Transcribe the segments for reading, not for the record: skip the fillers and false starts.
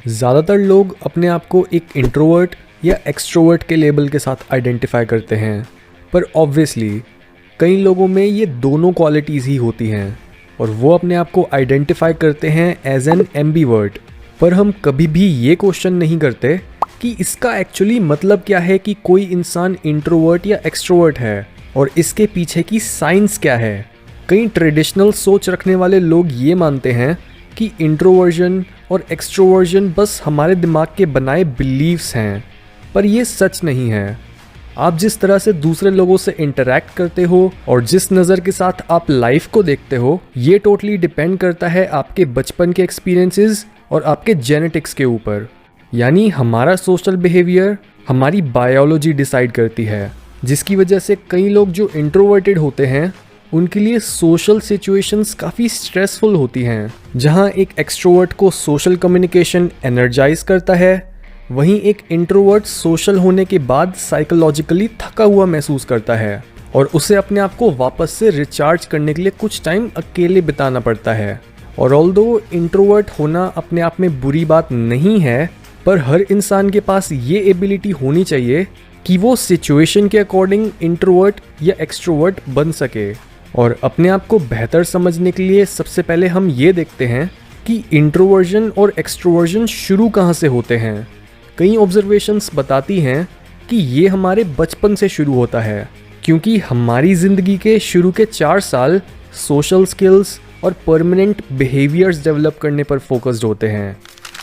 ज़्यादातर लोग अपने आप को एक इंट्रोवर्ट या एक्सट्रोवर्ट के लेबल के साथ आइडेंटिफाई करते हैं, पर ऑब्वियसली कई लोगों में ये दोनों क्वालिटीज़ ही होती हैं और वो अपने आप को आइडेंटिफाई करते हैं एज एन एम्बीवर्ट। पर हम कभी भी ये क्वेश्चन नहीं करते कि इसका एक्चुअली मतलब क्या है कि कोई इंसान इंट्रोवर्ट या एक्सट्रोवर्ट है और इसके पीछे की साइंस क्या है। कई ट्रेडिशनल सोच रखने वाले लोग ये मानते हैं कि इंट्रोवर्जन और एक्सट्रोवर्जन बस हमारे दिमाग के बनाए बिलीव्स हैं, पर ये सच नहीं है। आप जिस तरह से दूसरे लोगों से इंटरैक्ट करते हो और जिस नज़र के साथ आप लाइफ को देखते हो, ये टोटली डिपेंड करता है आपके बचपन के एक्सपीरियंसेस और आपके जेनेटिक्स के ऊपर। यानी हमारा सोशल बिहेवियर हमारी बायोलॉजी डिसाइड करती है, जिसकी वजह से कई लोग जो इंट्रोवर्टेड होते हैं उनके लिए सोशल सिचुएशंस काफ़ी स्ट्रेसफुल होती हैं। जहां एक एक्सट्रोवर्ट को सोशल कम्युनिकेशन एनर्जाइज करता है, वहीं एक इंट्रोवर्ट सोशल होने के बाद साइकोलॉजिकली थका हुआ महसूस करता है और उसे अपने आप को वापस से रिचार्ज करने के लिए कुछ टाइम अकेले बिताना पड़ता है। और ऑल्दो इंट्रोवर्ट होना अपने आप में बुरी बात नहीं है, पर हर इंसान के पास ये एबिलिटी होनी चाहिए कि वो सिचुएशन के अकॉर्डिंग इंट्रोवर्ट या एक्सट्रोवर्ट बन सके। और अपने आप को बेहतर समझने के लिए सबसे पहले हम ये देखते हैं कि इंट्रोवर्जन और एक्सट्रोवर्जन शुरू कहाँ से होते हैं। कई ऑब्जर्वेशंस बताती हैं कि ये हमारे बचपन से शुरू होता है, क्योंकि हमारी ज़िंदगी के शुरू के 4 साल सोशल स्किल्स और परमानेंट बिहेवियर्स डेवलप करने पर फोकस्ड होते हैं।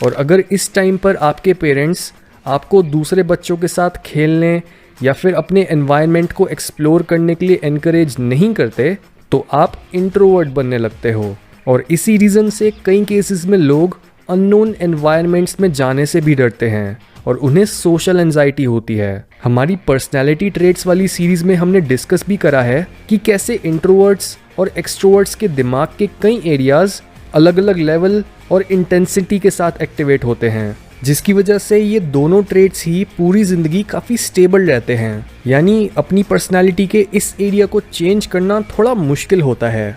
और अगर इस टाइम पर आपके पेरेंट्स आपको दूसरे बच्चों के साथ खेलने या फिर अपने एनवायरनमेंट को एक्सप्लोर करने के लिए एनकरेज नहीं करते, तो आप इंट्रोवर्ट बनने लगते हो। और इसी रीज़न से कई केसेस में लोग अननोन एनवायरनमेंट्स में जाने से भी डरते हैं और उन्हें सोशल एंजाइटी होती है। हमारी पर्सनैलिटी ट्रेट्स वाली सीरीज़ में हमने डिस्कस भी करा है कि कैसे इंट्रोवर्ट्स और एक्सट्रोवर्ट्स के दिमाग के कई एरियाज़ अलग अलग लेवल और इंटेंसिटी के साथ एक्टिवेट होते हैं, जिसकी वजह से ये दोनों ट्रेट्स ही पूरी ज़िंदगी काफ़ी स्टेबल रहते हैं। यानी अपनी पर्सनालिटी के इस एरिया को चेंज करना थोड़ा मुश्किल होता है,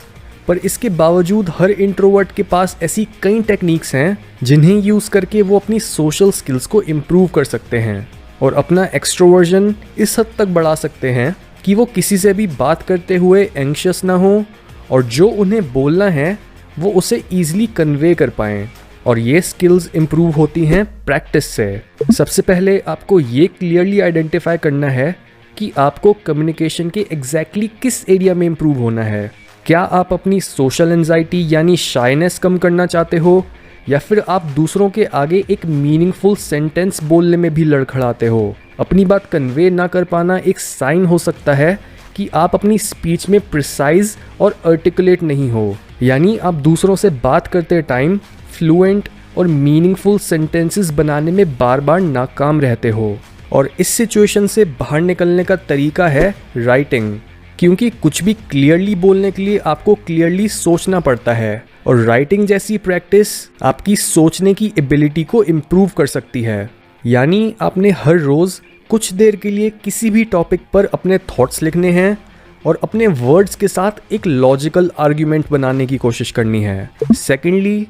पर इसके बावजूद हर इंट्रोवर्ट के पास ऐसी कई टेक्निक्स हैं जिन्हें यूज़ करके वो अपनी सोशल स्किल्स को इम्प्रूव कर सकते हैं और अपना एक्सट्रोवर्जन इस हद तक बढ़ा सकते हैं कि वो किसी से भी बात करते हुए एंग्शियस ना हो और जो उन्हें बोलना है वो उसे ईजिली कन्वे कर पाएँ। और ये स्किल्स इम्प्रूव होती हैं प्रैक्टिस से। सबसे पहले आपको ये क्लियरली आइडेंटिफाई करना है कि आपको कम्युनिकेशन के एग्जैक्टली किस एरिया में इम्प्रूव होना है। क्या आप अपनी सोशल एंजाइटी यानी शाइनेस कम करना चाहते हो, या फिर आप दूसरों के आगे एक मीनिंगफुल सेंटेंस बोलने में भी लड़खड़ाते हो। अपनी बात कन्वे ना कर पाना एक साइन हो सकता है कि आप अपनी स्पीच में प्रिसाइज और आर्टिकुलेट नहीं हो, यानी आप दूसरों से बात करते टाइम फ्लुएंट और मीनिंगफुल सेंटेंसेस बनाने में बार बार नाकाम रहते हो। और इस सिचुएशन से बाहर निकलने का तरीका है राइटिंग, क्योंकि कुछ भी क्लियरली बोलने के लिए आपको क्लियरली सोचना पड़ता है और राइटिंग जैसी प्रैक्टिस आपकी सोचने की एबिलिटी को इम्प्रूव कर सकती है। यानी आपने हर रोज़ कुछ देर के लिए किसी भी टॉपिक पर अपने थॉट्स लिखने हैं और अपने वर्ड्स के साथ एक लॉजिकल आर्ग्यूमेंट बनाने की कोशिश करनी है। सेकेंडली,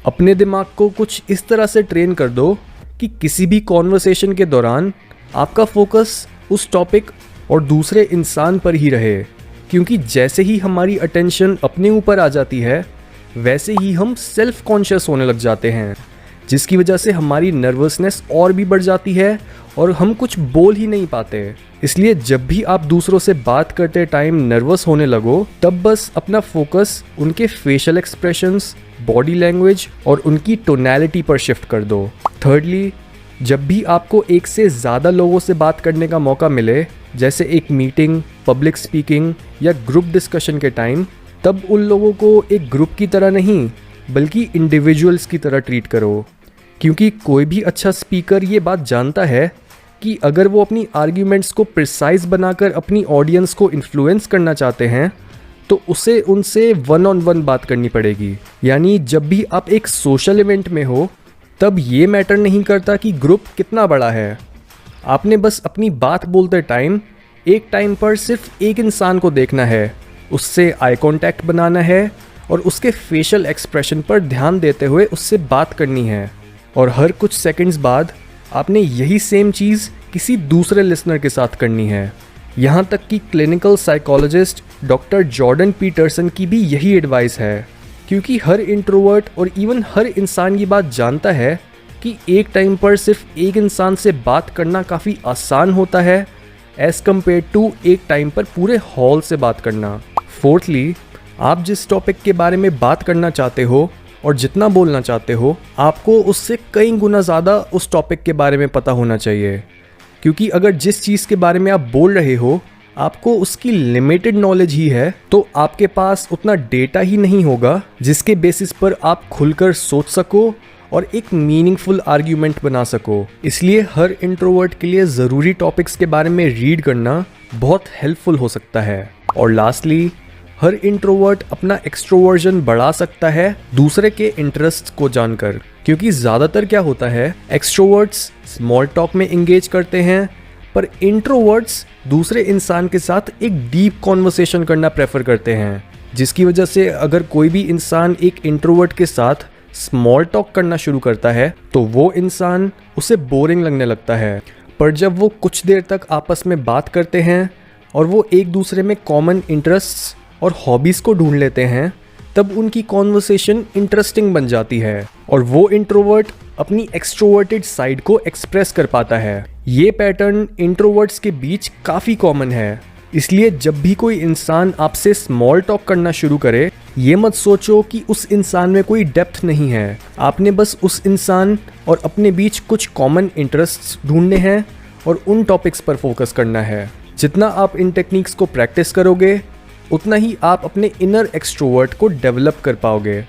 अपने दिमाग को कुछ इस तरह से ट्रेन कर दो कि किसी भी कॉन्वर्सेशन के दौरान आपका फोकस उस टॉपिक और दूसरे इंसान पर ही रहे, क्योंकि जैसे ही हमारी अटेंशन अपने ऊपर आ जाती है वैसे ही हम सेल्फ कॉन्शियस होने लग जाते हैं, जिसकी वजह से हमारी नर्वसनेस और भी बढ़ जाती है और हम कुछ बोल ही नहीं पाते। इसलिए जब भी आप दूसरों से बात करते टाइम नर्वस होने लगो, तब बस अपना फोकस उनके फेशियल एक्सप्रेशंस, बॉडी लैंग्वेज और उनकी टोनैलिटी पर शिफ्ट कर दो। थर्डली, जब भी आपको एक से ज़्यादा लोगों से बात करने का मौका मिले, जैसे एक मीटिंग, पब्लिक स्पीकिंग या ग्रुप डिस्कशन के टाइम, तब उन लोगों को एक ग्रुप की तरह नहीं बल्कि इंडिविजुअल्स की तरह ट्रीट करो, क्योंकि कोई भी अच्छा स्पीकर ये बात जानता है कि अगर वो अपनी आर्ग्यूमेंट्स को प्रिसाइज बनाकर अपनी ऑडियंस को इन्फ्लुएंस करना चाहते हैं तो उसे उनसे 1-on-1 बात करनी पड़ेगी। यानी जब भी आप एक सोशल इवेंट में हो तब ये मैटर नहीं करता कि ग्रुप कितना बड़ा है, आपने बस अपनी बात बोलते टाइम एक टाइम पर सिर्फ एक इंसान को देखना है, उससे आई कांटेक्ट बनाना है और उसके फेशियल एक्सप्रेशन पर ध्यान देते हुए उससे बात करनी है। और हर कुछ सेकंड्स बाद आपने यही सेम चीज़ किसी दूसरे लिसनर के साथ करनी है। यहाँ तक कि clinical psychologist doctor Jordan Peterson की भी यही एडवाइस है, क्योंकि हर इंट्रोवर्ट और इवन हर इंसान ये बात जानता है कि एक टाइम पर सिर्फ एक इंसान से बात करना काफ़ी आसान होता है एज़ कम्पेयर टू एक टाइम पर पूरे हॉल से बात करना। फोर्थली, आप जिस टॉपिक के बारे में बात करना चाहते हो और जितना बोलना चाहते हो, आपको उससे कई गुना ज़्यादा उस टॉपिक के बारे में पता होना चाहिए, क्योंकि अगर जिस चीज़ के बारे में आप बोल रहे हो आपको उसकी लिमिटेड नॉलेज ही है, तो आपके पास उतना डेटा ही नहीं होगा जिसके बेसिस पर आप खुलकर सोच सको और एक मीनिंगफुल आर्ग्यूमेंट बना सको। इसलिए हर इंट्रोवर्ट के लिए ज़रूरी टॉपिक्स के बारे में रीड करना बहुत हेल्पफुल हो सकता है। और लास्टली, हर इंट्रोवर्ट अपना एक्सट्रोवर्जन बढ़ा सकता है दूसरे के इंटरेस्ट को जानकर, क्योंकि ज़्यादातर क्या होता है, एक्सट्रोवर्ट्स स्मॉल टॉक में इंगेज करते हैं पर इंट्रोवर्ट्स दूसरे इंसान के साथ एक डीप कॉन्वर्सेशन करना प्रेफर करते हैं, जिसकी वजह से अगर कोई भी इंसान एक इंट्रोवर्ट के साथ स्मॉल टॉक करना शुरू करता है तो वो इंसान उसे बोरिंग लगने लगता है। पर जब वो कुछ देर तक आपस में बात करते हैं और वो एक दूसरे में कॉमन इंटरेस्ट्स और हॉबीज़ को ढूंढ लेते हैं, तब उनकी कॉन्वर्सेशन इंटरेस्टिंग बन जाती है और वो इंट्रोवर्ट अपनी एक्सट्रोवर्टेड साइड को एक्सप्रेस कर पाता है। ये पैटर्न इंट्रोवर्ट्स के बीच काफ़ी कॉमन है, इसलिए जब भी कोई इंसान आपसे स्मॉल टॉक करना शुरू करे, ये मत सोचो कि उस इंसान में कोई डेप्थ नहीं है। आपने बस उस इंसान और अपने बीच कुछ कॉमन इंटरेस्ट्स ढूंढने हैं और उन टॉपिक्स पर फोकस करना है। जितना आप इन टेक्निक्स को प्रैक्टिस करोगे, उतना ही आप अपने इनर एक्सट्रोवर्ट को डेवलप कर पाओगे।